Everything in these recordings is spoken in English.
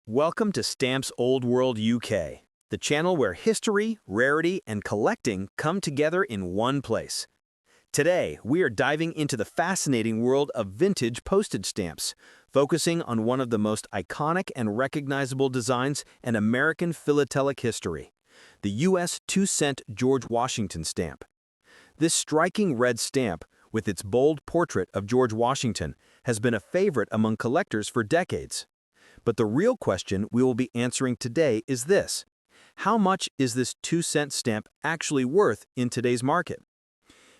Welcome to Stamps Old World UK, the channel where history, rarity, and collecting come together in one place. Today, we are diving into the fascinating world of vintage postage stamps, focusing on one of the most iconic and recognizable designs in American philatelic history, the U.S. 2-cent George Washington stamp. This striking red stamp, with its bold portrait of George Washington, has been a favorite among collectors for decades. But the real question we will be answering today is this: how much is this 2-cent stamp actually worth in today's market?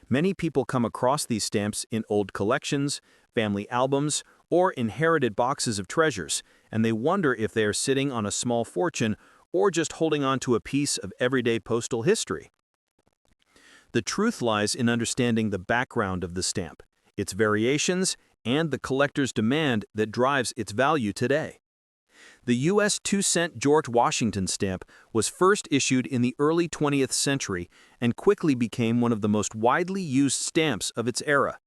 Many people come across these stamps in old collections, family albums, or inherited boxes of treasures, and they wonder if they are sitting on a small fortune or just holding on to a piece of everyday postal history. The truth lies in understanding the background of the stamp, its variations, and the collector's demand that drives its value today. The U.S. 2-cent George Washington stamp was first issued in the early 20th century and quickly became one of the most widely used stamps of its era.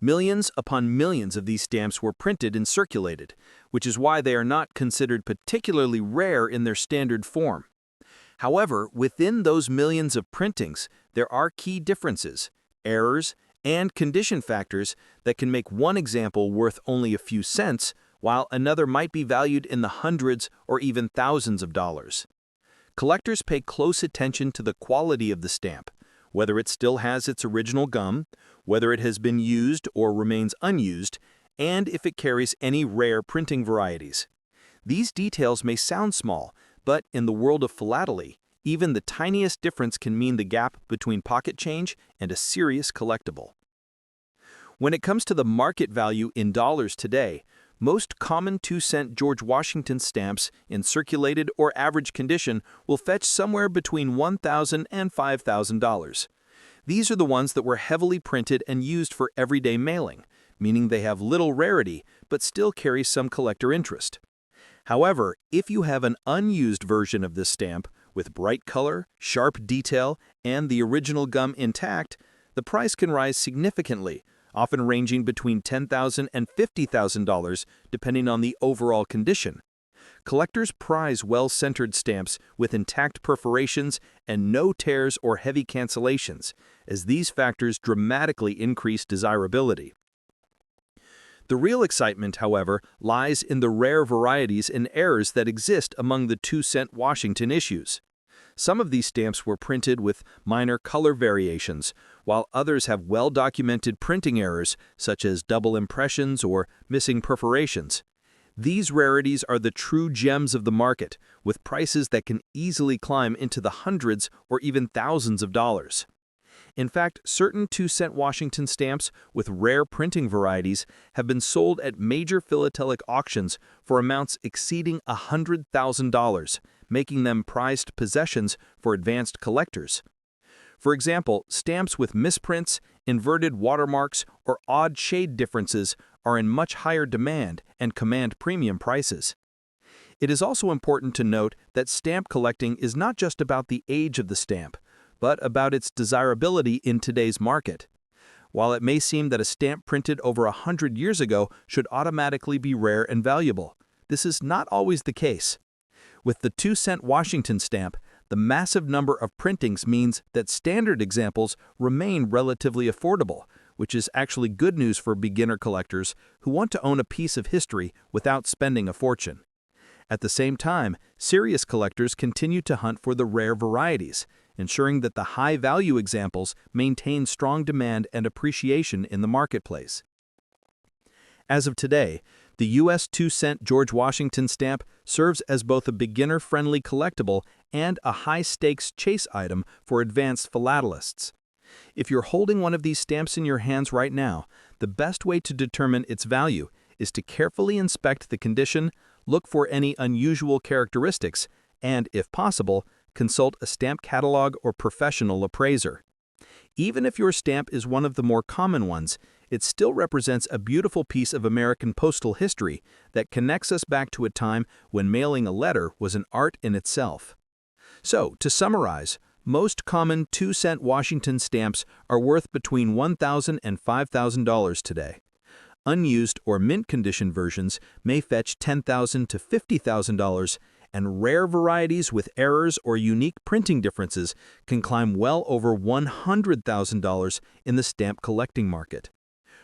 Millions upon millions of these stamps were printed and circulated, which is why they are not considered particularly rare in their standard form. However, within those millions of printings, there are key differences, errors, and condition factors that can make one example worth only a few cents, while another might be valued in the hundreds or even thousands of dollars. Collectors pay close attention to the quality of the stamp, whether it still has its original gum, whether it has been used or remains unused, and if it carries any rare printing varieties. These details may sound small, but in the world of philately, even the tiniest difference can mean the gap between pocket change and a serious collectible. When it comes to the market value in dollars today, most common 2-cent George Washington stamps in circulated or average condition will fetch somewhere between $1,000 and $5,000. These are the ones that were heavily printed and used for everyday mailing, meaning they have little rarity but still carry some collector interest. However, if you have an unused version of this stamp with bright color, sharp detail, and the original gum intact, the price can rise significantly, often ranging between $10,000 and $50,000 depending on the overall condition. Collectors prize well-centered stamps with intact perforations and no tears or heavy cancellations, as these factors dramatically increase desirability. The real excitement, however, lies in the rare varieties and errors that exist among the 2-cent Washington issues. Some of these stamps were printed with minor color variations, while others have well-documented printing errors such as double impressions or missing perforations. These rarities are the true gems of the market, with prices that can easily climb into the hundreds or even thousands of dollars. In fact, certain 2-cent Washington stamps with rare printing varieties have been sold at major philatelic auctions for amounts exceeding $100,000, making them prized possessions for advanced collectors. For example, stamps with misprints, inverted watermarks, or odd shade differences are in much higher demand and command premium prices. It is also important to note that stamp collecting is not just about the age of the stamp, but about its desirability in today's market. While it may seem that a stamp printed over 100 years ago should automatically be rare and valuable, this is not always the case. With the 2-cent Washington stamp, the massive number of printings means that standard examples remain relatively affordable, which is actually good news for beginner collectors who want to own a piece of history without spending a fortune. At the same time, serious collectors continue to hunt for the rare varieties, ensuring that the high-value examples maintain strong demand and appreciation in the marketplace. As of today, the U.S. 2-cent George Washington stamp serves as both a beginner-friendly collectible and a high-stakes chase item for advanced philatelists. If you're holding one of these stamps in your hands right now, the best way to determine its value is to carefully inspect the condition, look for any unusual characteristics, and, if possible, consult a stamp catalog or professional appraiser. Even if your stamp is one of the more common ones, it still represents a beautiful piece of American postal history that connects us back to a time when mailing a letter was an art in itself. So, to summarize, most common 2-cent Washington stamps are worth between $1,000 and $5,000 today. Unused or mint condition versions may fetch $10,000 to $50,000, and rare varieties with errors or unique printing differences can climb well over $100,000 in the stamp collecting market.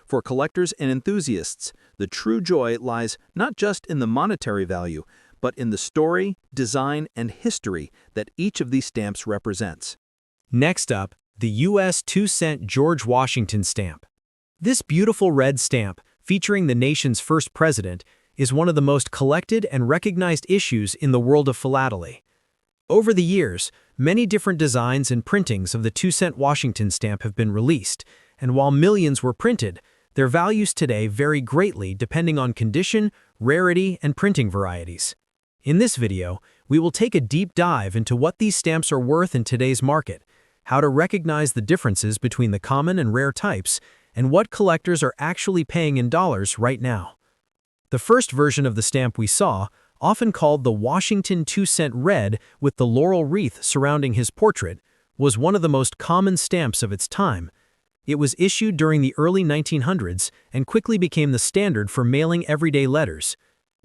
For collectors and enthusiasts, the true joy lies not just in the monetary value, but in the story, design, and history that each of these stamps represents. Next up, the U.S. 2-cent George Washington stamp. This beautiful red stamp, featuring the nation's first president, is one of the most collected and recognized issues in the world of philately. Over the years, many different designs and printings of the 2-cent Washington stamp have been released, and while millions were printed, their values today vary greatly depending on condition, rarity, and printing varieties. In this video, we will take a deep dive into what these stamps are worth in today's market, how to recognize the differences between the common and rare types, and what collectors are actually paying in dollars right now. The first version of the stamp we saw, often called the Washington 2-cent red with the laurel wreath surrounding his portrait, was one of the most common stamps of its time. It was issued during the early 1900s and quickly became the standard for mailing everyday letters.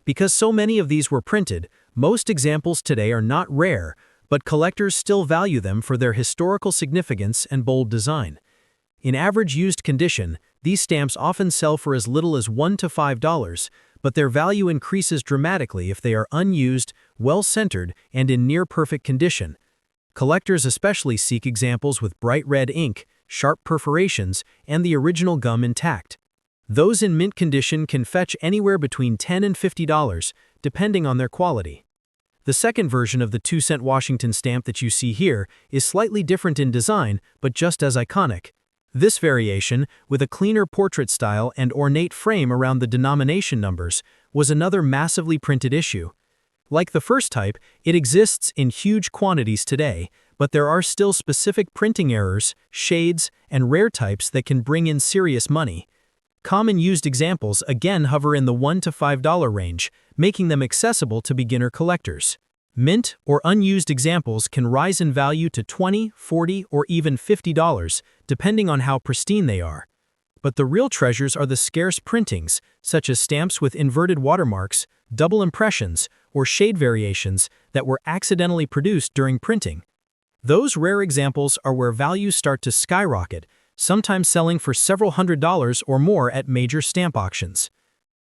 Because so many of these were printed, most examples today are not rare, but collectors still value them for their historical significance and bold design. In average used condition, these stamps often sell for as little as $1 to $5, but their value increases dramatically if they are unused, well-centered, and in near-perfect condition. Collectors especially seek examples with bright red ink, sharp perforations, and the original gum intact. Those in mint condition can fetch anywhere between $10 and $50, depending on their quality. The second version of the 2-cent Washington stamp that you see here is slightly different in design, but just as iconic. This variation, with a cleaner portrait style and ornate frame around the denomination numbers, was another massively printed issue. Like the first type, it exists in huge quantities today, but there are still specific printing errors, shades, and rare types that can bring in serious money. Common used examples again hover in the $1 to $5 range, making them accessible to beginner collectors. Mint or unused examples can rise in value to $20, $40, or even $50, depending on how pristine they are. But the real treasures are the scarce printings, such as stamps with inverted watermarks, double impressions, or shade variations that were accidentally produced during printing. Those rare examples are where values start to skyrocket, sometimes selling for several $100s or more at major stamp auctions.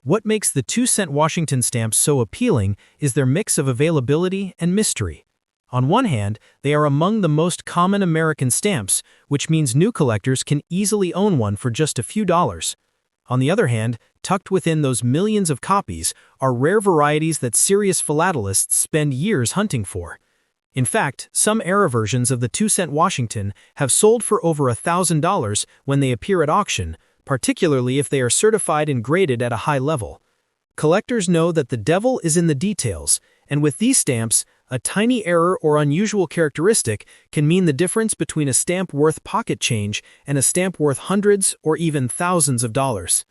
What makes the 2-cent Washington stamps so appealing is their mix of availability and mystery. On one hand, they are among the most common American stamps, which means new collectors can easily own one for just a few dollars. On the other hand, tucked within those millions of copies are rare varieties that serious philatelists spend years hunting for. In fact, some era versions of the 2-cent Washington have sold for over $1,000 when they appear at auction, particularly if they are certified and graded at a high level. Collectors know that the devil is in the details, and with these stamps, a tiny error or unusual characteristic can mean the difference between a stamp worth pocket change and a stamp worth hundreds or even thousands of dollars.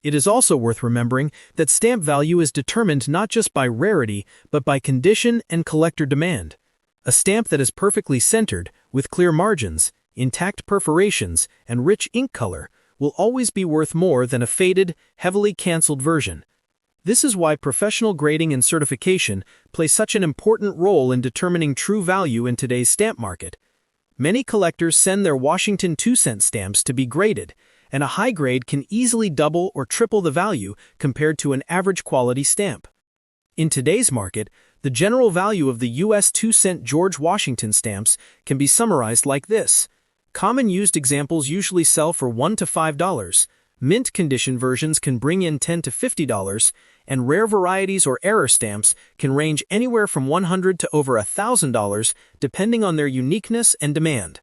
It is also worth remembering that stamp value is determined not just by rarity, but by condition and collector demand. A stamp that is perfectly centered, with clear margins, intact perforations, and rich ink color will always be worth more than a faded, heavily canceled version. This is why professional grading and certification play such an important role in determining true value in today's stamp market. Many collectors send their Washington 2-cent stamps to be graded, and a high grade can easily double or triple the value compared to an average quality stamp. In today's market, the general value of the U.S. 2-cent George Washington stamps can be summarized like this. Common used examples usually sell for $1 to $5, mint condition versions can bring in $10 to $50, and rare varieties or error stamps can range anywhere from $100 to over $1,000 depending on their uniqueness and demand.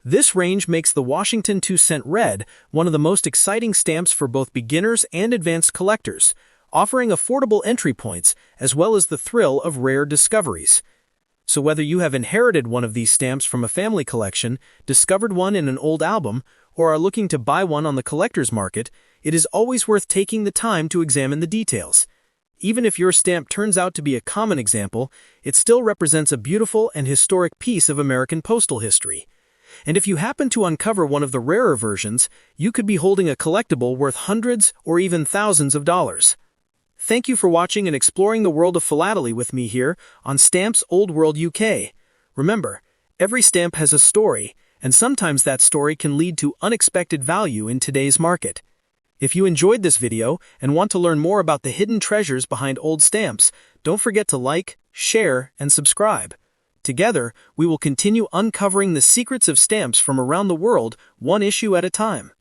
This range makes the Washington 2-cent red one of the most exciting stamps for both beginners and advanced collectors, offering affordable entry points as well as the thrill of rare discoveries. So whether you have inherited one of these stamps from a family collection, discovered one in an old album, or are looking to buy one on the collector's market, it is always worth taking the time to examine the details. Even if your stamp turns out to be a common example, it still represents a beautiful and historic piece of American postal history. And if you happen to uncover one of the rarer versions, you could be holding a collectible worth hundreds or even thousands of dollars. Thank you for watching and exploring the world of philately with me here on Stamps Old World UK. Remember, every stamp has a story, and sometimes that story can lead to unexpected value in today's market. If you enjoyed this video and want to learn more about the hidden treasures behind old stamps, don't forget to like, share, and subscribe. Together, we will continue uncovering the secrets of stamps from around the world, one issue at a time.